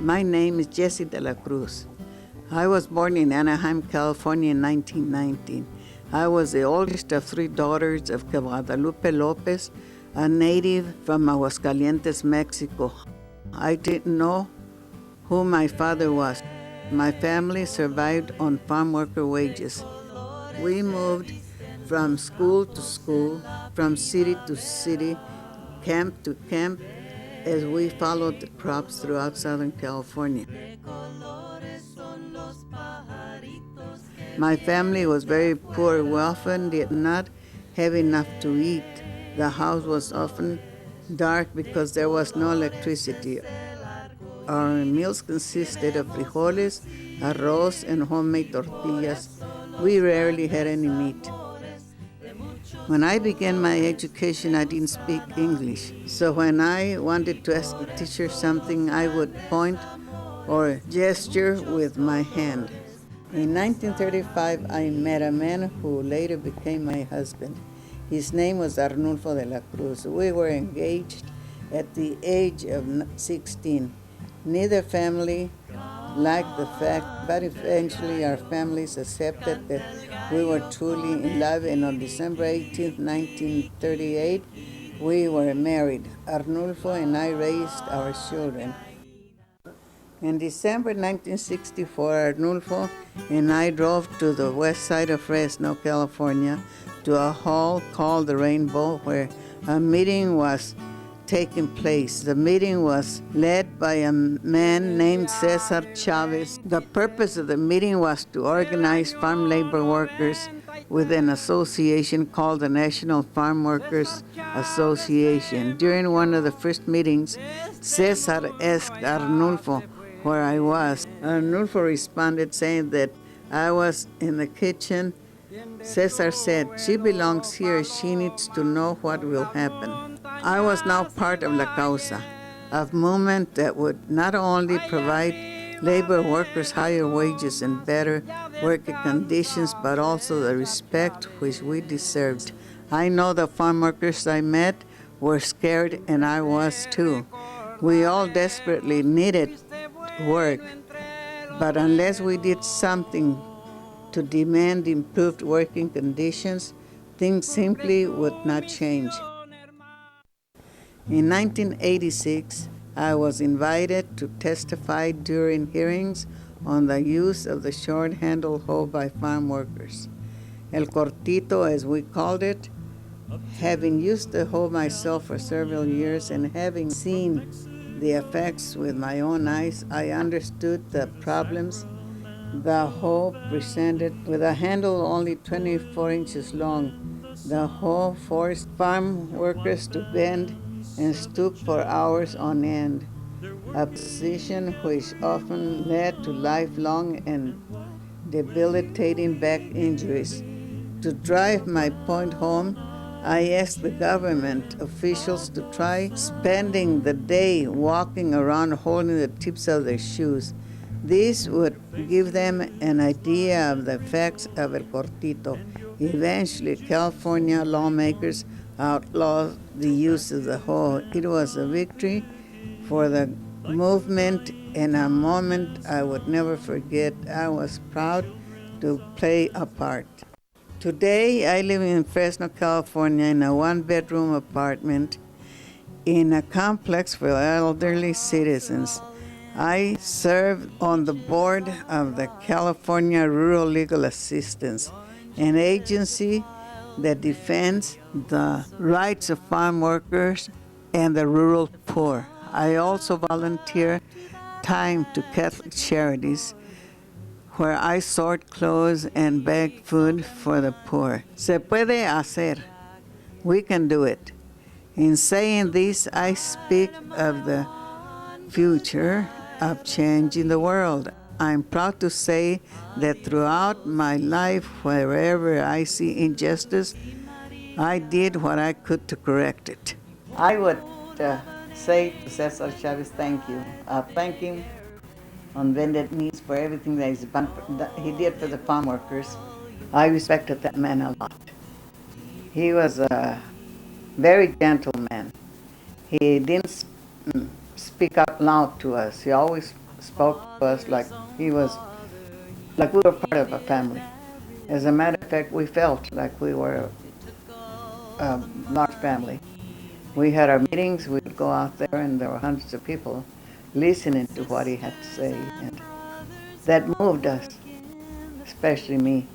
My name is Jessie de la Cruz. I was born in Anaheim, California in 1919. I was the oldest of three daughters of Guadalupe Lopez, a native from Aguascalientes, Mexico. I didn't know who my father was. My family survived on farm worker wages. We moved from school to school, from city to city, camp to camp, as we followed the crops throughout Southern California. My family was very poor. We often did not have enough to eat. The house was often dark because there was no electricity. Our meals consisted of frijoles, arroz, and homemade tortillas. We rarely had any meat. When I began my education, I didn't speak English. So when I wanted to ask the teacher something, I would point or gesture with my hand. In 1935, I met a man who later became my husband. His name was Arnulfo de la Cruz. We were engaged at the age of 16. Neither family liked the fact, but eventually our families accepted that we were truly in love, and on December 18, 1938, we were married. Arnulfo and I raised our children. In December 1964, Arnulfo and I drove to the west side of Fresno, California, to a hall called the Rainbow, where a meeting was taking place. The meeting was led by a man named César Chávez. The purpose of the meeting was to organize farm labor workers with an association called the National Farm Workers Association. During one of the first meetings, César asked Arnulfo where I was. Arnulfo responded saying that I was in the kitchen. César said, "She belongs here. She needs to know what will happen." I was now part of La Causa, a movement that would not only provide labor workers higher wages and better working conditions, but also the respect which we deserved. I know the farm workers I met were scared, and I was too. We all desperately needed work, but unless we did something to demand improved working conditions, things simply would not change. In 1986, I was invited to testify during hearings on the use of the short-handled hoe by farm workers. El cortito, as we called it. Having used the hoe myself for several years and having seen the effects with my own eyes, I understood the problems the hoe presented. With a handle only 24 inches long, the hoe forced farm workers to bend and stoop for hours on end, a position which often led to lifelong and debilitating back injuries. To drive my point home, I asked the government officials to try spending the day walking around holding the tips of their shoes. This would give them an idea of the effects of el cortito. Eventually, California lawmakers outlawed the use of the hoe. It was a victory for the movement and a moment I would never forget. I was proud to play a part. Today, I live in Fresno, California, in a one-bedroom apartment in a complex for elderly citizens. I serve on the board of the California Rural Legal Assistance, an agency that defends the rights of farm workers and the rural poor. I also volunteer time to Catholic charities where I sort clothes and bag food for the poor. Se puede hacer. We can do it. In saying this, I speak of the future of changing the world. I'm proud to say that throughout my life, wherever I see injustice, I did what I could to correct it. I would say to César Chávez, thank you. Thank him on bended knees for everything that he did for the farm workers. I respected that man a lot. He was a very gentle man. He didn't speak up loud to us. He always spoke to us like he was, like we were part of a family. As a matter of fact, we felt like we were a large family. We had our meetings, we'd go out there, and there were hundreds of people listening to what he had to say, and that moved us, especially me.